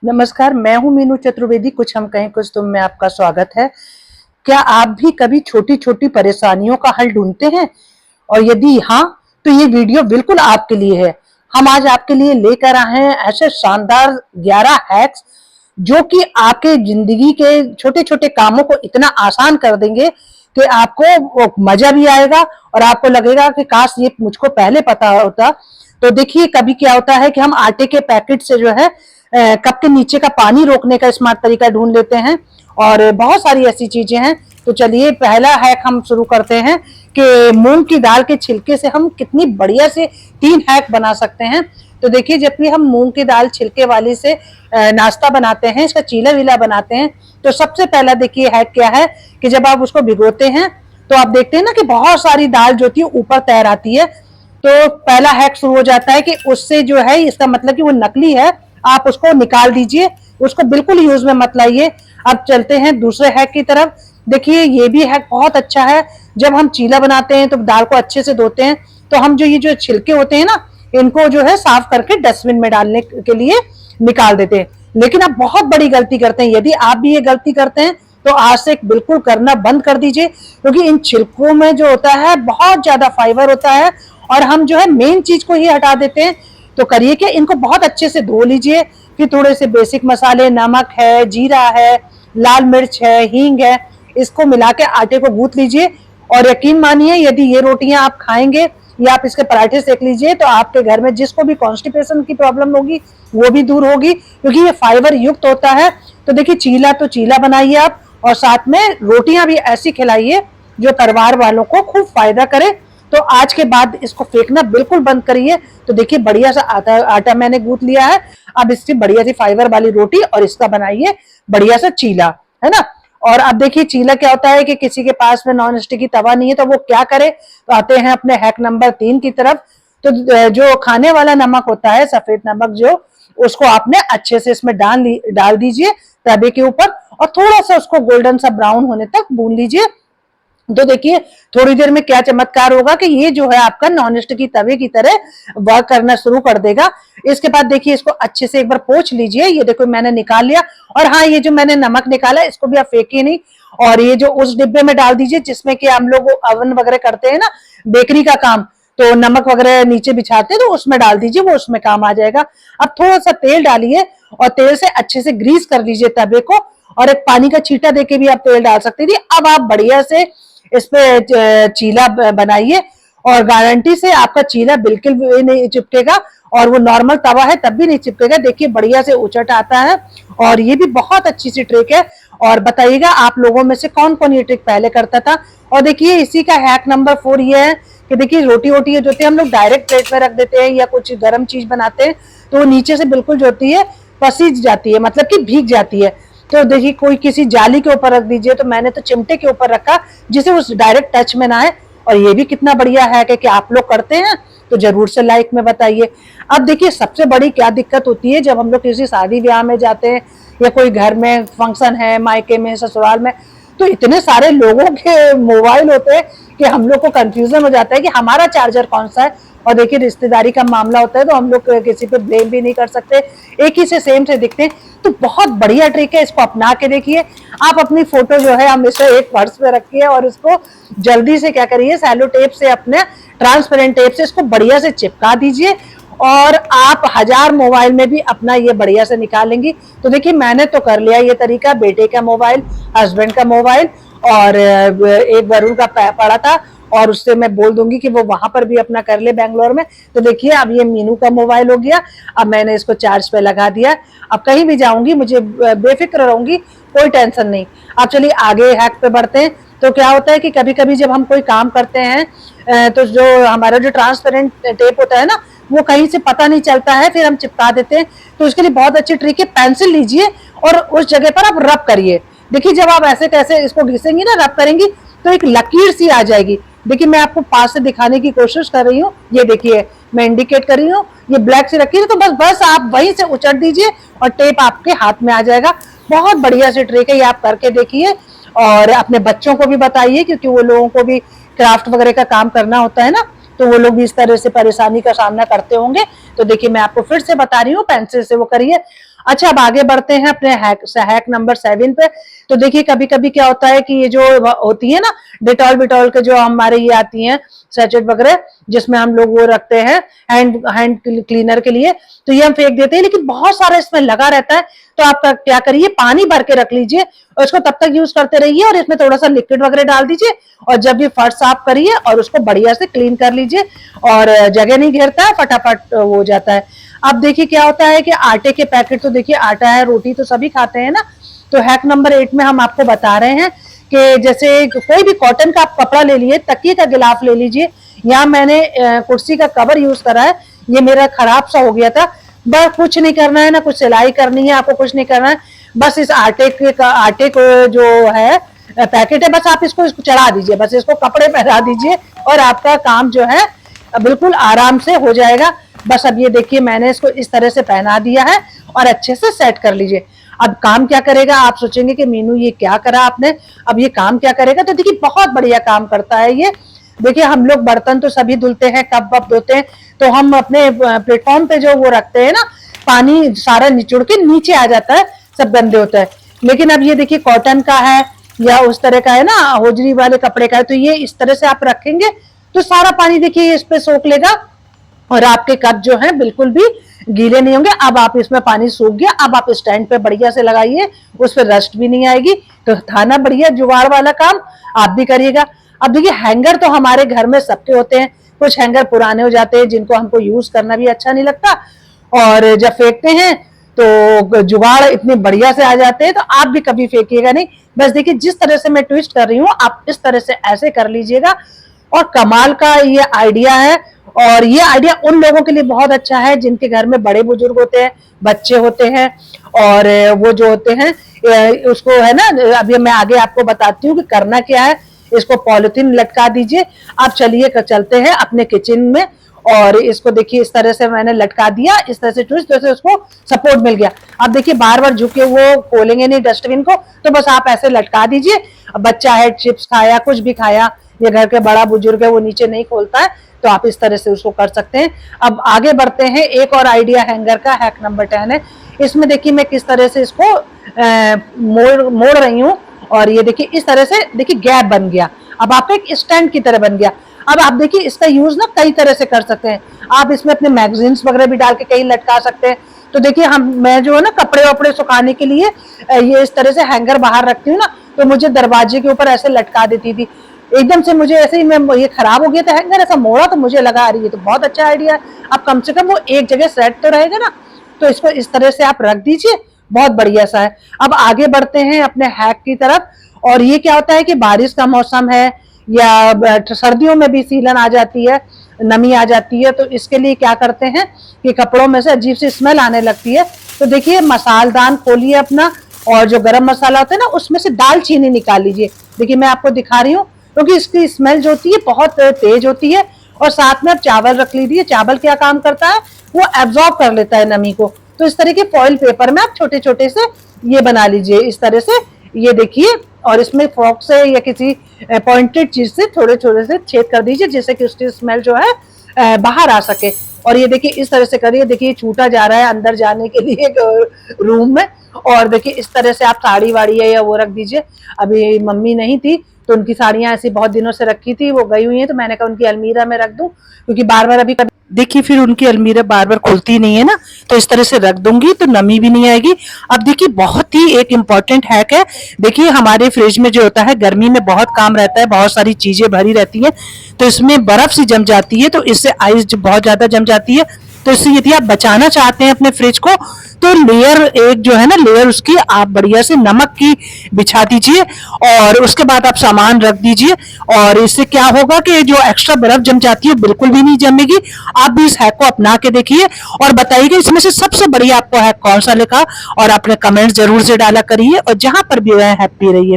नमस्कार, मैं हूँ मीनू चतुर्वेदी। कुछ हम कहें कुछ तुम में आपका स्वागत है। क्या आप भी कभी छोटी छोटी परेशानियों का हल ढूंढते हैं? और यदि हाँ, तो ये वीडियो बिल्कुल आपके लिए है। हम आज आपके लिए लेकर आए हैं ऐसे शानदार 11 हैक्स जो कि आपके जिंदगी के छोटे छोटे कामों को इतना आसान कर देंगे कि आपको मजा भी आएगा और आपको लगेगा कि काश ये मुझको पहले पता होता। तो देखिए, कभी क्या होता है कि हम आटे के पैकेट से जो है कप के नीचे का पानी रोकने का स्मार्ट तरीका ढूंढ लेते हैं और बहुत सारी ऐसी चीजें हैं। तो चलिए, पहला हैक हम शुरू करते हैं कि मूंग की दाल के छिलके से हम कितनी बढ़िया से 3 हैक बना सकते हैं। तो देखिए, जब भी हम मूंग की दाल छिलके वाली से नाश्ता बनाते हैं, इसका चीला वीला बनाते हैं, तो सबसे पहला देखिए हैक क्या है कि जब आप उसको भिगोते हैं तो आप देखते हैं ना कि बहुत सारी दाल जो होती है ऊपर तैर आती है। तो पहला हैक शुरू हो जाता है कि उससे जो है, इसका मतलब कि वो नकली है, आप उसको निकाल दीजिए, उसको बिल्कुल यूज में मत लाइए। अब चलते हैं दूसरे हैक की तरफ। देखिए, ये भी हैक बहुत अच्छा है। जब हम चीला बनाते हैं तो दाल को अच्छे से धोते हैं, तो हम ये जो छिलके होते हैं ना, इनको जो है साफ करके डस्टबिन में डालने के लिए निकाल देते हैं। लेकिन आप बहुत बड़ी गलती करते हैं। यदि आप भी ये गलती करते हैं तो आज से बिल्कुल करना बंद कर दीजिए, क्योंकि इन छिलकों में जो होता है बहुत ज्यादा फाइबर होता है और हम जो है मेन चीज को ही हटा देते हैं। तो करिए कि इनको बहुत अच्छे से धो लीजिए, फिर थोड़े से बेसिक मसाले, नमक है, जीरा है, लाल मिर्च है, हींग है, इसको मिला के आटे को गूंथ लीजिए। और यकीन मानिए, यदि ये रोटियां आप खाएंगे या आप इसके पराठे सेक लीजिए तो आपके घर में जिसको भी कॉन्स्टिपेशन की प्रॉब्लम होगी वो भी दूर होगी, क्योंकि ये फाइबर युक्त होता है। तो देखिए, चीला तो चीला बनाइए आप, और साथ में रोटियां भी ऐसी खिलाइए जो परिवार वालों को खूब फायदा करे। तो आज के बाद इसको फेंकना बिल्कुल बंद करिए। तो देखिए, बढ़िया सा आटा मैंने गूंथ लिया है। अब इसकी बढ़िया सी फाइबर वाली रोटी और इसका बनाइए बढ़िया सा चीला, है ना। और अब देखिए, चीला क्या होता है कि किसी के पास में नॉन स्टिकी तवा नहीं है तो वो क्या करे। तो आते हैं अपने हैक नंबर 3 की तरफ। तो जो खाने वाला नमक होता है, सफेद नमक, जो उसको आपने अच्छे से इसमें डाल दीजिए तवे के ऊपर, और थोड़ा सा उसको गोल्डन सा ब्राउन होने तक भून लीजिए। तो देखिए, थोड़ी देर में क्या चमत्कार होगा कि ये जो है आपका नॉन स्टिक की तवे की तरह वर्क करना शुरू कर देगा। इसके बाद देखिए, इसको अच्छे से एक बार पोंछ लीजिए। ये देखो, मैंने निकाल लिया। और हाँ, ये जो मैंने नमक निकाला, इसको भी आप फेंकिए नहीं, और ये जो उस डिब्बे में डाल दीजिए जिसमें कि हम लोग ओवन वगैरह करते हैं ना, बेकरी का काम, तो नमक वगैरह नीचे बिछाते हैं, तो उसमें डाल दीजिए, वो उसमें काम आ जाएगा। अब थोड़ा सा तेल डालिए और तेल से अच्छे से ग्रीस कर लीजिए तवे को, और एक पानी का छींटा देके भी आप तेल डाल सकते थे। अब आप बढ़िया से इस पे चीला बनाइए, और गारंटी से आपका चीला बिल्कुल भी नहीं चिपकेगा, और वो नॉर्मल तवा है तब भी नहीं चिपकेगा। देखिए, बढ़िया से उचट आता है, और ये भी बहुत अच्छी सी ट्रिक है। और बताइएगा आप लोगों में से कौन कौन ये ट्रिक पहले करता था। और देखिए, इसी का हैक नंबर 4 ये है कि देखिए, रोटी वोटी जो होती है हम लोग डायरेक्ट प्लेट में रख देते हैं या कुछ गर्म चीज बनाते हैं, तो वो नीचे से बिल्कुल जो होती है पसीज जाती है, मतलब कि भीग जाती है। तो देखिए, कोई किसी जाली के ऊपर रख दीजिए। तो मैंने तो चिमटे के ऊपर रखा, जिसे उस डायरेक्ट टच में ना आए। और ये भी कितना बढ़िया है कि आप लोग करते हैं तो जरूर से लाइक में बताइए। अब देखिए, सबसे बड़ी क्या दिक्कत होती है जब हम लोग किसी शादी ब्याह में जाते हैं या कोई घर में फंक्शन है, मायके में, ससुराल में, तो इतने सारे लोगों के मोबाइल होते हैं कि हम लोग को कंफ्यूजन हो जाता है कि हमारा चार्जर कौन सा है। और देखिए, रिश्तेदारी का मामला होता है तो हम लोग किसी पे ब्लेम भी नहीं कर सकते, एक ही से सेम से दिखते हैं। तो बहुत बढ़िया ट्रिक है, इसको अपना के देखिए। आप अपनी फोटो जो है हमेशा एक पर्स में रखिए, और इसको जल्दी से क्या करिए, सैलो टेप से, अपने ट्रांसपेरेंट टेप से इसको बढ़िया से चिपका दीजिए, और आप 1000 मोबाइल में भी अपना ये बढ़िया से निकालेंगी। तो देखिए, मैंने तो कर लिया ये तरीका। बेटे का मोबाइल, हस्बैंड का मोबाइल, और एक वरुण का पड़ा था, और उससे मैं बोल दूंगी कि वो वहां पर भी अपना कर ले बैंगलोर में। तो देखिए, अब ये मीनू का मोबाइल हो गया। अब मैंने इसको चार्ज पे लगा दिया। अब कहीं भी जाऊंगी मुझे बेफिक्र रहूंगी, कोई टेंशन नहीं। अब चलिए आगे हैक पे बढ़ते हैं। तो क्या होता है कि कभी कभी जब हम कोई काम करते हैं तो जो हमारा जो ट्रांसपेरेंट टेप होता है ना, वो कहीं से पता नहीं चलता है, फिर हम चिपका देते हैं। तो उसके लिए बहुत अच्छी ट्रिक है, पेंसिल लीजिए और उस जगह पर आप रब करिए। देखिए, जब आप ऐसे कैसे इसको घिसेंगी ना, रब करेंगी, तो एक लकीर सी आ जाएगी। देखिए, मैं आपको पास से दिखाने की कोशिश कर रही हूँ। ये देखिए, मैं इंडिकेट कर रही हूँ, ये ब्लैक से रखी है, तो बस आप वहीं से उचट दीजिए और टेप आपके हाथ में आ जाएगा। बहुत बढ़िया सी ट्रिक है, ये आप करके देखिए और अपने बच्चों को भी बताइए, क्योंकि वो लोगों को भी क्राफ्ट वगैरह का काम करना होता है ना, तो वो लोग भी इस तरह से परेशानी का सामना करते होंगे। तो देखिए, मैं आपको फिर से बता रही हूँ, पेंसिल से वो करिए। अच्छा, अब आगे बढ़ते हैं अपने हैक नंबर 7 पे। तो देखिए कभी कभी क्या होता है कि ये जो होती है ना डिटॉल बिटॉल के जो हमारे ये आती हैं सैचेट वगैरह, जिसमें हम लोग वो रखते हैं हैंड क्लीनर के लिए, तो ये हम फेंक देते हैं, लेकिन बहुत सारा इसमें लगा रहता है। तो आप क्या करिए, पानी भर के रख लीजिए और इसको तब तक यूज करते रहिए, और इसमें थोड़ा सा लिक्विड वगैरह डाल दीजिए, और जब भी फर्श साफ करिए और उसको बढ़िया से क्लीन कर लीजिए, और जगह नहीं घेरता है, फटाफट हो जाता है। अब देखिए क्या होता है कि आटे के पैकेट, तो देखिए आटा है, रोटी तो सभी खाते हैं ना। तो हैक नंबर 8 में हम आपको बता रहे हैं कि जैसे कोई भी कॉटन का आप कपड़ा ले लिए, तकिए का गिलाफ ले लीजिए, यहाँ मैंने कुर्सी का कवर यूज करा है, ये मेरा खराब सा हो गया था। बस कुछ नहीं करना है ना, कुछ सिलाई करनी है आपको, कुछ नहीं करना है, बस इस आटे को जो है पैकेट है, बस आप इसको चढ़ा दीजिए, बस इसको कपड़े पहना दीजिए और आपका काम जो है बिल्कुल आराम से हो जाएगा। बस अब ये देखिए मैंने इसको इस तरह से पहना दिया है और अच्छे से सेट कर लीजिए। अब काम क्या करेगा, आप सोचेंगे कि मीनू ये क्या करा आपने, अब ये काम क्या करेगा, तो देखिए बहुत बढ़िया काम करता है ये। देखिए हम लोग बर्तन तो सभी धुलते हैं, कप वप धोते हैं, तो हम अपने प्लेटफॉर्म पे जो वो रखते हैं ना, पानी सारा निचुड़ के नीचे आ जाता है, सब गंदे होता है। लेकिन अब ये देखिए कॉटन का है या उस तरह का है ना, होजरी वाले कपड़े का है, तो ये इस तरह से आप रखेंगे तो सारा पानी देखिए इस पे सोख लेगा और आपके कप जो है बिल्कुल भी गीले नहीं होंगे। अब आप इसमें पानी सूख गया, अब आप स्टैंड पे बढ़िया से लगाइए, उस पर रस्ट भी नहीं आएगी। तो था ना बढ़िया जुगाड़ वाला काम, आप भी करिएगा। अब देखिए हैंगर तो हमारे घर में सबके होते हैं, कुछ हैंगर पुराने हो जाते हैं जिनको हमको यूज करना भी अच्छा नहीं लगता, और जब फेंकते हैं तो जुगाड़ इतने बढ़िया से आ जाते हैं, तो आप भी कभी फेंकिएगा नहीं। बस देखिए जिस तरह से मैं ट्विस्ट कर रही हूँ, आप इस तरह से ऐसे कर लीजिएगा, और कमाल का ये आइडिया है। और ये आइडिया उन लोगों के लिए बहुत अच्छा है जिनके घर में बड़े बुजुर्ग होते हैं, बच्चे होते हैं, और वो जो होते हैं उसको है ना, अभी मैं आगे आपको बताती हूँ कि करना क्या है। इसको पॉलिथीन लटका दीजिए। आप चलिए चलते हैं अपने किचन में, और इसको देखिए इस तरह से मैंने लटका दिया, इस तरह से ट्विस्ट, जैसे उसको सपोर्ट मिल गया। अब देखिए बार बार झुके वो खोलेंगे नहीं डस्टबिन को, तो बस आप ऐसे लटका दीजिए। बच्चा है, चिप्स खाया, कुछ भी खाया, ये घर के बड़ा बुजुर्ग है, वो नीचे नहीं खोलता है, तो आप इस तरह से उसको कर सकते हैं। अब आगे बढ़ते हैं, एक और आइडिया हैंगर का, हैक नंबर 10 है। इसमें देखिए मैं किस तरह से इसको मोड़ रही हूँ, और ये देखिए इस तरह से देखिए गैप बन गया, अब आपका एक स्टैंड की तरह बन गया। अब आप देखिए इसका यूज ना कई तरह से कर सकते हैं, आप इसमें अपने मैगजीन्स वगैरह भी डाल के कहीं लटका सकते हैं। तो देखिए मैं जो है ना कपड़े वपड़े सुखाने के लिए ये इस तरह से हैंगर बाहर रखती हूँ ना, तो मुझे दरवाजे के ऊपर ऐसे लटका देती थी। एकदम से मुझे ऐसे ही, मैं ये खराब हो गया था हैंगर, ऐसा मोड़ा तो मुझे लगा रही है तो बहुत अच्छा आइडिया है। अब कम से कम वो एक जगह सेट तो रहेगा ना, तो इसको इस तरह से आप रख दीजिए, बहुत बढ़िया सा है। अब आगे बढ़ते हैं अपने हैक की तरफ। और ये क्या होता है कि बारिश का मौसम है या सर्दियों में भी सीलन आ जाती है, नमी आ जाती है, तो इसके लिए क्या करते हैं कि कपड़ों में से अजीब सी स्मेल आने लगती है। तो देखिए मसालदान खोलिए अपना, और जो गरम मसाला होता है ना उसमें से दालचीनी निकाल लीजिए। देखिए मैं आपको दिखा रही हूँ, क्योंकि इसकी स्मेल जो होती है बहुत तेज होती है। और साथ में आप चावल रख लीजिए। चावल क्या काम करता है, वो एब्जॉर्ब कर लेता है नमी को। तो इस तरह के फॉइल पेपर में आप छोटे छोटे से ये बना लीजिए इस तरह से, ये देखिए, और इसमें फॉर्क से या किसी पॉइंटेड चीज से थोड़े थोड़े से छेद कर दीजिए, जिससे कि उसकी स्मेल जो है बाहर आ सके। और ये देखिए इस तरह से करिए, देखिए छूटा जा रहा है अंदर जाने के लिए रूम में। और देखिए इस तरह से आप साड़ी वाड़ी है या वो रख दीजिए। अभी मम्मी नहीं थी तो उनकी साड़ियां ऐसी बहुत दिनों से रखी थी, वो गई हुई हैं, तो मैंने कहा उनकी अलमीरा में रख दूं, क्योंकि बार बार अभी देखिए फिर उनकी अलमीरा बार बार खुलती नहीं है ना, तो इस तरह से रख दूंगी तो नमी भी नहीं आएगी। अब देखिए बहुत ही एक इम्पॉर्टेंट हैक है। देखिए हमारे फ्रिज में जो होता है गर्मी में बहुत काम रहता है, बहुत सारी चीजें भरी रहती हैं, तो इसमें बर्फ सी जम जाती है, तो इससे आइस बहुत ज्यादा जम जाती है। तो इससे यदि आप बचाना चाहते हैं अपने फ्रिज को, तो लेयर एक जो है ना, लेयर उसकी आप बढ़िया से नमक की बिछा दीजिए, और उसके बाद आप सामान रख दीजिए। और इससे क्या होगा कि जो एक्स्ट्रा बर्फ जम जाती है बिल्कुल भी नहीं जमेगी। आप भी इस हैक को अपना के देखिए और बताइएगा इसमें से सबसे बढ़िया आपको हैक कौन सा लगा, और अपने कमेंट जरूर से डाला करिए, और जहां पर भी हैप्पी रहिए।